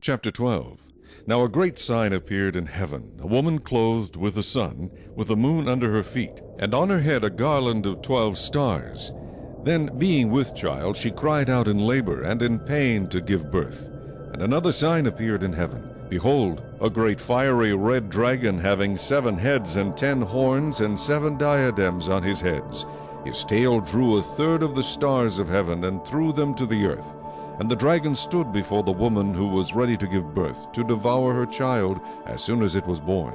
Chapter 12. Now a great sign appeared in heaven, a woman clothed with the sun, with the moon under her feet, and on her head a garland of 12 stars. Then, being with child, she cried out in labor and in pain to give birth. And another sign appeared in heaven. Behold, a great fiery red dragon, having 7 heads and 10 horns and 7 diadems on his heads. His tail drew a third of the stars of heaven and threw them to the earth. And the dragon stood before the woman who was ready to give birth, to devour her child as soon as it was born.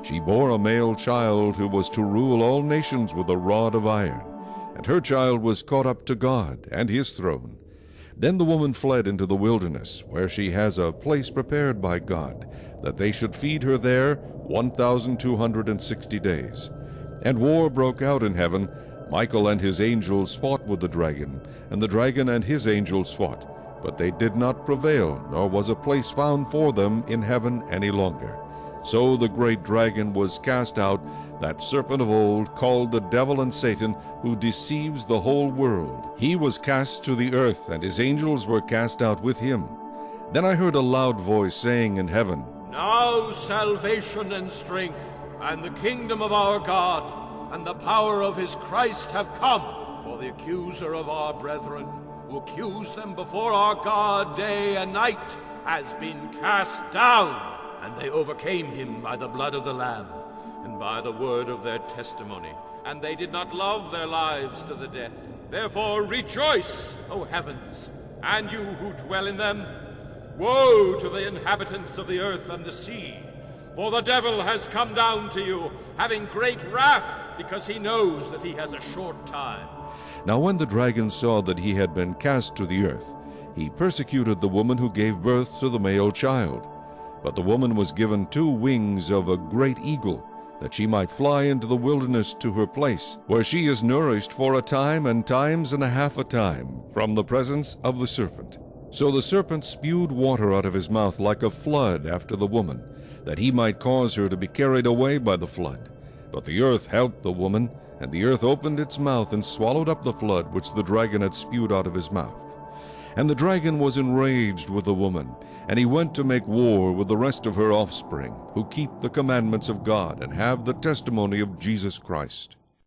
She bore a male child who was to rule all nations with a rod of iron. And her child was caught up to God and his throne. Then the woman fled into the wilderness, where she has a place prepared by God, that they should feed her there 1,260 days. And war broke out in heaven. Michael and his angels fought with the dragon, and the dragon and his angels fought. But they did not prevail, nor was a place found for them in heaven any longer. So the great dragon was cast out, that serpent of old, called the devil and Satan, who deceives the whole world. He was cast to the earth, and his angels were cast out with him. Then I heard a loud voice saying in heaven, Now salvation and strength, and the kingdom of our God, and the power of his Christ have come. For the accuser of our brethren, who accused them before our God day and night, has been cast down. And they overcame him by the blood of the Lamb, and by the word of their testimony. And they did not love their lives to the death. Therefore rejoice, O heavens, and you who dwell in them. Woe to the inhabitants of the earth and the sea, for the devil has come down to you, having great wrath, because he knows that he has a short time. Now when the dragon saw that he had been cast to the earth, he persecuted the woman who gave birth to the male child. But the woman was given 2 wings of a great eagle, that she might fly into the wilderness to her place, where she is nourished for a time and times and a half a time, from the presence of the serpent. So the serpent spewed water out of his mouth like a flood after the woman, that he might cause her to be carried away by the flood. But the earth helped the woman, and the earth opened its mouth and swallowed up the flood which the dragon had spewed out of his mouth. And the dragon was enraged with the woman, and he went to make war with the rest of her offspring, who keep the commandments of God and have the testimony of Jesus Christ.